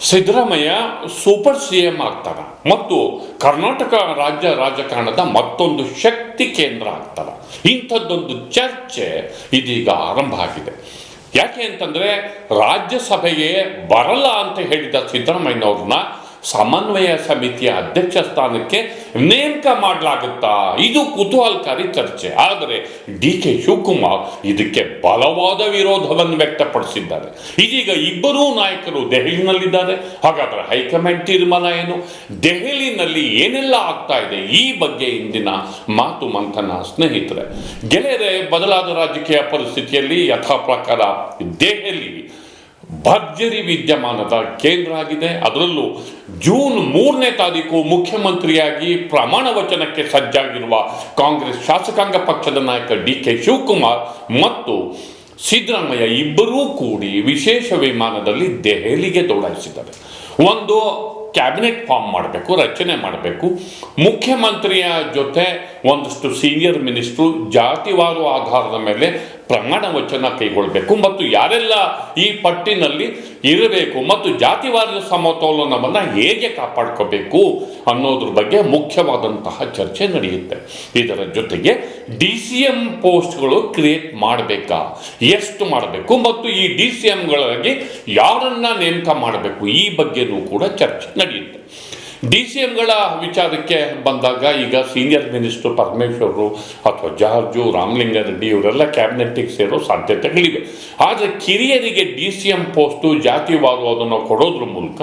Siddaramaiah super CM ಆಗ್ತಾರ ಮತ್ತು ಕರ್ನಾಟಕ ರಾಜ್ಯ ರಾಜಕಾರಣದ ಮತ್ತೊಂದು ಶಕ್ತಿ ಕೇಂದ್ರ ಆಗ್ತಾರ. ಇಂಥದ್ದೊಂದು ಚರ್ಚೆ ಇದೀಗ ಆರಂಭ ಆಗಿದೆ. ಯಾಕೆ ಅಂತಂದ್ರೆ ರಾಜ್ಯಸಭೆಗೆ ಬರಲ್ಲ ಅಂತ ಹೇಳಿದ ಸಿದ್ದರಾಮಯ್ಯನವ್ರನ್ನ ಸಮನ್ವಯ ಸಮಿತಿಯ ಅಧ್ಯಕ್ಷ ಸ್ಥಾನಕ್ಕೆ ನೇಮಕ ಮಾಡಲಾಗುತ್ತಾ? ಇದು ಕುತೂಹಲಕಾರಿ ಚರ್ಚೆ. ಆದರೆ ಡಿ.ಕೆ. ಶಿವಕುಮಾರ್ ಇದಕ್ಕೆ ಬಲವಾದ ವಿರೋಧವನ್ನು ವ್ಯಕ್ತಪಡಿಸಿದ್ದಾರೆ. ಇದೀಗ ಇಬ್ಬರೂ ನಾಯಕರು ದೆಹಲಿನಲ್ಲಿದ್ದಾರೆ. ಹಾಗಾದರೆ ಹೈಕಮಾಂಡ್ ತೀರ್ಮಾನ ಏನು? ದೆಹಲಿನಲ್ಲಿ ಏನೆಲ್ಲ ಆಗ್ತಾ ಇದೆ? ಈ ಬಗ್ಗೆ ಇಂದಿನ ಮಾತು ಮಂಥನ. ಸ್ನೇಹಿತರೆ, ಗೆಳೆಯರೆ, ಬದಲಾದ ರಾಜಕೀಯ ಪರಿಸ್ಥಿತಿಯಲ್ಲಿ ಯಥಾ ಪ್ರಕಾರ ದೆಹಲಿ ಭರ್ಜರಿ ವಿದ್ಯಮಾನದ ಕೇಂದ್ರ ಆಗಿದೆ. ಅದರಲ್ಲೂ ಜೂನ್ 3ನೇ ತಾರೀಕು ಮುಖ್ಯಮಂತ್ರಿಯಾಗಿ ಪ್ರಮಾಣ ವಚನಕ್ಕೆ ಸಜ್ಜಾಗಿರುವ ಕಾಂಗ್ರೆಸ್ ಶಾಸಕಾಂಗ ಪಕ್ಷದ ನಾಯಕ ಡಿ.ಕೆ. ಶಿವಕುಮಾರ್ ಮತ್ತು ಸಿದ್ದರಾಮಯ್ಯ ಇಬ್ಬರೂ ಕೂಡಿ ವಿಶೇಷ ವಿಮಾನದಲ್ಲಿ ದೆಹಲಿಗೆ ದೌಡಾಯಿಸಿದ್ದಾರೆ. ಒಂದು ಕ್ಯಾಬಿನೆಟ್ ಫಾರ್ಮ್ ಮಾಡಬೇಕು, ರಚನೆ ಮಾಡಬೇಕು. ಮುಖ್ಯಮಂತ್ರಿಯ ಜೊತೆ ಒಂದಷ್ಟು ಸೀನಿಯರ್ ಮಿನಿಸ್ಟ್ರು ಜಾತಿವಾರು ಆಧಾರದ ಮೇಲೆ ಪ್ರಮಾಣ ವಚನ ಕೈಗೊಳ್ಳಬೇಕು ಮತ್ತು ಯಾರೆಲ್ಲ ಈ ಪಟ್ಟಿನಲ್ಲಿ ಇರಬೇಕು ಮತ್ತು ಜಾತಿವಾರದ ಸಮತೋಲನವನ್ನು ಹೇಗೆ ಕಾಪಾಡ್ಕೋಬೇಕು ಅನ್ನೋದ್ರ ಬಗ್ಗೆ ಮುಖ್ಯವಾದಂತಹ ಚರ್ಚೆ ನಡೆಯುತ್ತೆ. ಇದರ ಜೊತೆಗೆ DCM ಪೋಸ್ಟ್ಗಳು ಕ್ರಿಯೇಟ್ ಮಾಡಬೇಕಾ, ಎಷ್ಟು ಮಾಡಬೇಕು ಮತ್ತು ಈ DCMಗಳಾಗಿ ಯಾರನ್ನ ನೇಮಕ ಮಾಡಬೇಕು, ಈ ಬಗ್ಗೆನೂ ಕೂಡ ಚರ್ಚೆ ನಡೆಯುತ್ತೆ. DCMಗಳ ವಿಚಾರಕ್ಕೆ ಬಂದಾಗ ಈಗ ಸೀನಿಯರ್ ಮಿನಿಸ್ಟರ್ ಪರಮೇಶ್ವರು ಅಥವಾ ಜಾರ್ಜು, ರಾಮಲಿಂಗಾರೆಡ್ಡಿ ಇವರೆಲ್ಲ ಕ್ಯಾಬಿನೆಟ್ಗೆ ಸೇರೋ ಸಾಧ್ಯತೆಗಳಿವೆ. ಆದರೆ ಕಿರಿಯರಿಗೆ DCM ಪೋಸ್ಟು ಜಾತಿವಾರು ಅದನ್ನು ಕೊಡೋದ್ರ ಮೂಲಕ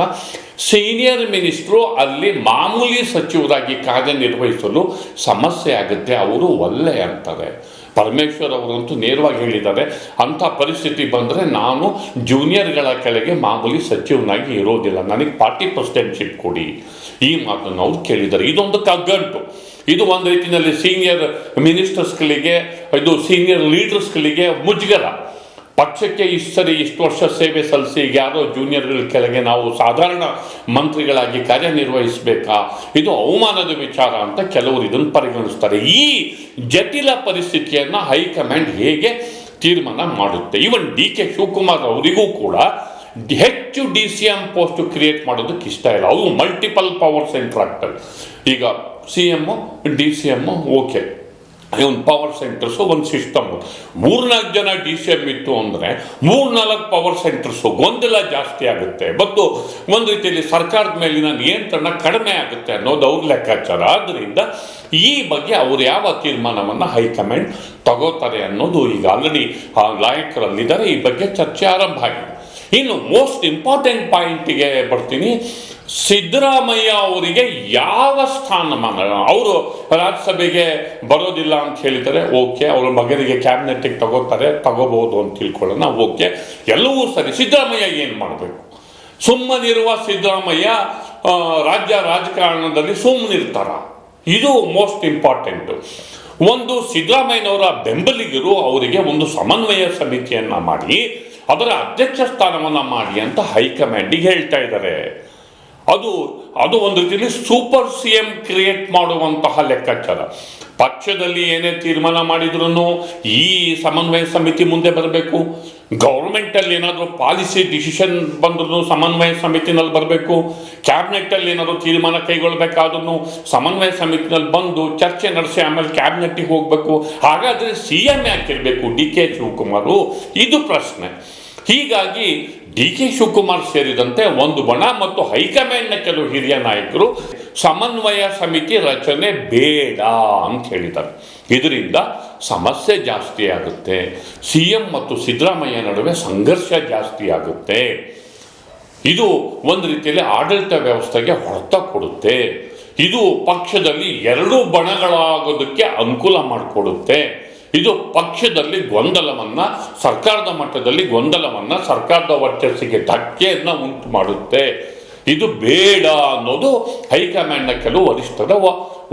ಸೀನಿಯರ್ ಮಿನಿಸ್ಟ್ರು ಅಲ್ಲಿ ಮಾಮೂಲಿ ಸಚಿವರಾಗಿ ಕಾರ್ಯನಿರ್ವಹಿಸಲು ಸಮಸ್ಯೆ ಆಗುತ್ತೆ. ಅವರು ಒಲ್ಲೆ ಅಂತಾರೆ. ಪರಮೇಶ್ವರ್ ಅವರಂತೂ ನೇರವಾಗಿ ಹೇಳಿದ್ದಾರೆ, ಅಂಥ ಪರಿಸ್ಥಿತಿ ಬಂದರೆ ನಾನು ಜೂನಿಯರ್ಗಳ ಕೆಳಗೆ ಮಾಮೂಲಿ ಸಚಿವನಾಗಿ ಇರೋದಿಲ್ಲ, ನನಗೆ ಪಾರ್ಟಿ ಪ್ರೆಸಿಡೆಂಟ್ಶಿಪ್ ಕೊಡಿ. ಈ ಮಾತನ್ನು ಅವ್ರು ಕೇಳಿದ್ದಾರೆ. ಇದೊಂದು ಕಗ್ಗಂಟು. ಇದು ಒಂದು ರೀತಿಯಲ್ಲಿ ಸೀನಿಯರ್ ಮಿನಿಸ್ಟರ್ಸ್ಗಳಿಗೆ, ಇದು ಸೀನಿಯರ್ ಲೀಡರ್ಸ್ಗಳಿಗೆ ಮುಜುಗರ. ಪಕ್ಷಕ್ಕೆ ಇಷ್ಟು ವರ್ಷ ಸೇವೆ ಸಲ್ಲಿಸಿ ಯಾರೋ ಜೂನಿಯರ್ಗಳ ಕೆಳಗೆ ನಾವು ಸಾಧಾರಣ ಮಂತ್ರಿಗಳಾಗಿ ಕಾರ್ಯನಿರ್ವಹಿಸಬೇಕಾ? ಇದು ಅವಮಾನದ ವಿಚಾರ ಅಂತ ಕೆಲವರು ಇದನ್ನು ಪರಿಗಣಿಸ್ತಾರೆ. ಈ ಜಟಿಲ ಪರಿಸ್ಥಿತಿಯನ್ನು ಹೈಕಮಾಂಡ್ ಹೇಗೆ ತೀರ್ಮಾನ ಮಾಡುತ್ತೆ? ಇವನ್ ಡಿ.ಕೆ. ಶಿವಕುಮಾರ್ ಅವರಿಗೂ ಕೂಡ ಹೆಚ್ಚು DCM ಪೋಸ್ಟ್ ಕ್ರಿಯೇಟ್ ಮಾಡೋದಕ್ಕೆ ಇಷ್ಟ ಇಲ್ಲ. ಅವು ಮಲ್ಟಿಪಲ್ ಪವರ್ ಸೆಂಟರ್ ಆಗ್ತವೆ. ಈಗ CM, DCM ಓಕೆ, ಒಂದು ಪವರ್ ಸೆಂಟರ್ಸು, ಒಂದು ಸಿಸ್ಟಮ್. 3-4 ಜನ DCM ಇತ್ತು ಅಂದರೆ 3-4 ಪವರ್ ಸೆಂಟರ್ಸು ಗೊಂದಲ ಜಾಸ್ತಿ ಆಗುತ್ತೆ ಮತ್ತು ಒಂದು ರೀತಿಯಲ್ಲಿ ಸರ್ಕಾರದ ಮೇಲಿನ ನಿಯಂತ್ರಣ ಕಡಿಮೆ ಆಗುತ್ತೆ ಅನ್ನೋದು ಅವ್ರ ಲೆಕ್ಕಾಚಾರ. ಆದ್ದರಿಂದ ಈ ಬಗ್ಗೆ ಅವರು ಯಾವ ತೀರ್ಮಾನವನ್ನು ಹೈಕಮಾಂಡ್ ತಗೋತಾರೆ ಅನ್ನೋದು ಈಗ ಆಲ್ರೆಡಿ ನಾಯಕರಲ್ಲಿದ್ದಾರೆ. ಈ ಬಗ್ಗೆ ಚರ್ಚೆ ಆರಂಭ ಆಗಿದೆ. ಇನ್ನು ಮೋಸ್ಟ್ ಇಂಪಾರ್ಟೆಂಟ್ ಪಾಯಿಂಟಿಗೆ ಬರ್ತೀನಿ. ಸಿದ್ದರಾಮಯ್ಯ ಅವರಿಗೆ ಯಾವ ಸ್ಥಾನಮಾನ? ಅವರು ರಾಜ್ಯಸಭೆಗೆ ಬರೋದಿಲ್ಲ ಅಂತ ಹೇಳಿದರೆ ಓಕೆ, ಅವರ ಮಗನಿಗೆ ಕ್ಯಾಬಿನೆಟ್ಗೆ ತಗೋಬಹುದು ಅಂತ ತಿಳ್ಕೊಳ್ಳೋಣ, ಓಕೆ, ಎಲ್ಲವೂ ಸರಿ. ಸಿದ್ದರಾಮಯ್ಯ ಏನು ಮಾಡಬೇಕು? ಸುಮ್ಮನಿರುವ ಸಿದ್ದರಾಮಯ್ಯ ರಾಜ್ಯ ರಾಜಕಾರಣದಲ್ಲಿ ಸುಮ್ಮನಿರ್ತಾರ? ಇದು ಮೋಸ್ಟ್ ಇಂಪಾರ್ಟೆಂಟು. ಒಂದು ಸಿದ್ದರಾಮಯ್ಯನವರ ಬೆಂಬಲಿಗರು ಅವರಿಗೆ ಒಂದು ಸಮನ್ವಯ ಸಮಿತಿಯನ್ನು ಮಾಡಿ ಅದರ ಅಧ್ಯಕ್ಷ ಸ್ಥಾನವನ್ನು ಮಾಡಿ ಅಂತ ಹೈಕಮಾಂಡಿಗೆ ಹೇಳ್ತಾ ಇದ್ದಾರೆ. ಅದು ಒಂದು ರೀತಿಯಲ್ಲಿ ಸೂಪರ್ CM ಕ್ರಿಯೇಟ್ ಮಾಡುವಂತಹ ಲೆಕ್ಕಾಚಾರ. ಪಕ್ಷದಲ್ಲಿ ಏನೇ ತೀರ್ಮಾನ ಮಾಡಿದ್ರು ಈ ಸಮನ್ವಯ ಸಮಿತಿ ಮುಂದೆ ಬರಬೇಕು. ಗೌರ್ಮೆಂಟಲ್ಲಿ ಏನಾದರೂ ಪಾಲಿಸಿ ಡಿಸಿಷನ್ ಬಂದ್ರೂ ಸಮನ್ವಯ ಸಮಿತಿನಲ್ಲಿ ಬರಬೇಕು. ಕ್ಯಾಬಿನೆಟ್ಟಲ್ಲಿ ಏನಾದರೂ ತೀರ್ಮಾನ ಕೈಗೊಳ್ಳಬೇಕಾದ್ರೂ ಸಮನ್ವಯ ಸಮಿತಿನಲ್ಲಿ ಬಂದು ಚರ್ಚೆ ನಡೆಸಿ ಆಮೇಲೆ ಕ್ಯಾಬಿನೆಟ್ಟಿಗೆ ಹೋಗಬೇಕು. ಹಾಗಾದರೆ CM ಯಾಕಿರಬೇಕು ಡಿ.ಕೆ. ಶಿವಕುಮಾರು? ಇದು ಪ್ರಶ್ನೆ. ಹೀಗಾಗಿ ಡಿ.ಕೆ. ಶಿವಕುಮಾರ್ ಸೇರಿದಂತೆ ಒಂದು ಬಣ ಮತ್ತು ಹೈಕಮಾಂಡ್ನ ಕೆಲವು ಹಿರಿಯ ನಾಯಕರು ಸಮನ್ವಯ ಸಮಿತಿ ರಚನೆ ಬೇಡ ಅಂತ ಹೇಳಿದ್ದಾರೆ. ಇದರಿಂದ ಸಮಸ್ಯೆ ಜಾಸ್ತಿ ಆಗುತ್ತೆ. CM ಮತ್ತು ಸಿದ್ದರಾಮಯ್ಯ ನಡುವೆ ಸಂಘರ್ಷ ಜಾಸ್ತಿ ಆಗುತ್ತೆ. ಇದು ಒಂದು ರೀತಿಯಲ್ಲಿ ಆಡಳಿತ ವ್ಯವಸ್ಥೆಗೆ ಹೊಡೆತ ಕೊಡುತ್ತೆ. ಇದು ಪಕ್ಷದಲ್ಲಿ 2 ಬಣಗಳಾಗೋದಕ್ಕೆ ಅನುಕೂಲ ಮಾಡಿಕೊಡುತ್ತೆ. ಇದು ಪಕ್ಷದಲ್ಲಿ ಗೊಂದಲವನ್ನು, ಸರ್ಕಾರದ ಮಟ್ಟದಲ್ಲಿ ಗೊಂದಲವನ್ನು, ಸರ್ಕಾರದ ವರ್ಚಸ್ಸಿಗೆ ಧಕ್ಕೆಯನ್ನು ಉಂಟು ಮಾಡುತ್ತೆ. ಇದು ಬೇಡ ಅನ್ನೋದು ಹೈಕಮಾಂಡ್ನ ಕೆಲವು ವರಿಷ್ಠರ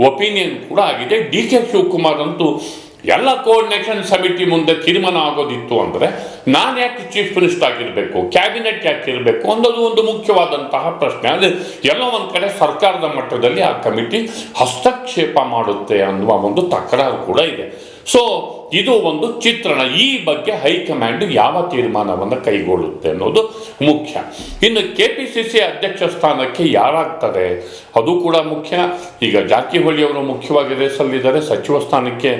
ಒಪಿನಿಯನ್ ಕೂಡ ಆಗಿದೆ. ಡಿ.ಕೆ. ಶಿವಕುಮಾರ್ ಅಂತೂ ಎಲ್ಲ ಕೋಆರ್ಡಿನೇಷನ್ ಸಮಿತಿ ಮುಂದೆ ತೀರ್ಮಾನ ಆಗೋದಿತ್ತು ಅಂದರೆ ನಾನು ಯಾಕೆ ಚೀಫ್ ಮಿನಿಸ್ಟರ್ ಆಗಿರಬೇಕು, ಕ್ಯಾಬಿನೆಟ್ ಯಾಕೆ ಇರಬೇಕು ಅನ್ನೋದು ಒಂದು ಮುಖ್ಯವಾದಂತಹ ಪ್ರಶ್ನೆ. ಆದರೆ ಎಲ್ಲೋ ಒಂದು ಕಡೆ ಸರ್ಕಾರದ ಮಟ್ಟದಲ್ಲಿ ಆ ಕಮಿಟಿ ಹಸ್ತಕ್ಷೇಪ ಮಾಡುತ್ತೆ ಅನ್ನುವ ಒಂದು ತಕರಾರು ಕೂಡ ಇದೆ. ಸೊ ಇದು ಒಂದು ಚಿತ್ರಣ. ಈ ಬಗ್ಗೆ ಹೈಕಮಾಂಡ್ ಯಾವ ತೀರ್ಮಾನವನ್ನು ಕೈಗೊಳ್ಳುತ್ತೆ ಅನ್ನೋದು ಮುಖ್ಯ. ಇನ್ನು KPCC ಅಧ್ಯಕ್ಷ ಸ್ಥಾನಕ್ಕೆ ಯಾರಾಗ್ತಾರೆ ಅದು ಕೂಡ ಮುಖ್ಯ. ಈಗ ಜಾರಕಿಹೊಳಿ ಅವರು ಮುಖ್ಯವಾಗಿ ರೇಸಲ್ಲಿದ್ದಾರೆ. ಸಚಿವ ಸ್ಥಾನಕ್ಕೆ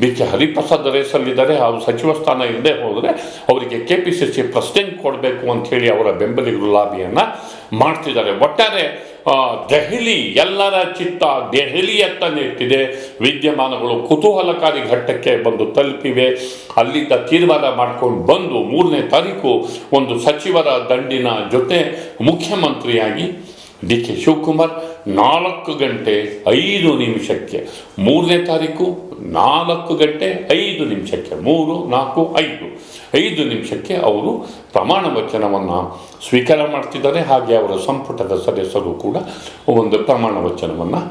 BK ಹರಿಪ್ರಸಾದ್ ರೇಸಲ್ಲಿದ್ದಾರೆ. ಅವರು ಸಚಿವ ಸ್ಥಾನ ಇಲ್ಲದೆ ಹೋದರೆ ಅವರಿಗೆ KPCC ಪ್ರೆಸಿಡೆಂಟ್ ಕೊಡಬೇಕು ಅಂತ ಹೇಳಿ ಅವರ ಬೆಂಬಲಿಗರು ಲಾಬಿಯನ್ನು ಮಾಡ್ತಿದ್ದಾರೆ. ಒಟ್ಟಾರೆ ದೆಹಲಿ, ಎಲ್ಲರ ಚಿತ್ತ ದೆಹಲಿಯತ್ತ ನಿಂತಿದೆ. ವಿದ್ಯಮಾನಗಳು ಕುತೂಹಲಕಾರಿ ಘಟ್ಟಕ್ಕೆ ಬಂದು ತಲುಪಿವೆ. ಅಲ್ಲಿದ್ದ ತೀರ್ಮಾನ ಮಾಡ್ಕೊಂಡು ಬಂದು 3ನೇ ತಾರೀಕು ಒಂದು ಸಚಿವರ ದಂಡಿನ ಜೊತೆ ಮುಖ್ಯಮಂತ್ರಿಯಾಗಿ DK ಶಿವಕುಮಾರ್ 4 ಗಂಟೆ 5 ನಿಮಿಷಕ್ಕೆ 3ನೇ ತಾರೀಕು 4 ಗಂಟೆ 5 ನಿಮಿಷಕ್ಕೆ 3, 4, 5 ನಿಮಿಷಕ್ಕೆ ಅವರು ಪ್ರಮಾಣ ವಚನವನ್ನು ಸ್ವೀಕಾರ ಮಾಡ್ತಿದ್ದಾರೆ. ಹಾಗೆ ಅವರ ಸಂಪುಟದ ಸದಸ್ಯರು ಕೂಡ ಒಂದು ಪ್ರಮಾಣ ವಚನವನ್ನು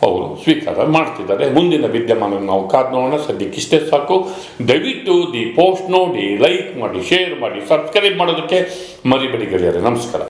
ಅವರು ಸ್ವೀಕಾರ ಮಾಡ್ತಿದ್ದಾರೆ. ಮುಂದಿನ ವಿದ್ಯಮಾನ ನಾವು ಕಾದು ನೋಡೋಣ. ಸದ್ಯಕ್ಕೆ ಇಷ್ಟೇ ಸಾಕು. ದಯವಿಟ್ಟು ದಿ ಪೋಸ್ಟ್ ನೋಡಿ, ಲೈಕ್ ಮಾಡಿ, ಶೇರ್ ಮಾಡಿ, ಸಬ್ಸ್ಕ್ರೈಬ್ ಮಾಡೋದಕ್ಕೆ ಮರಿಬೇಡಿ ಗೆಳೆಯರೆ. ನಮಸ್ಕಾರ.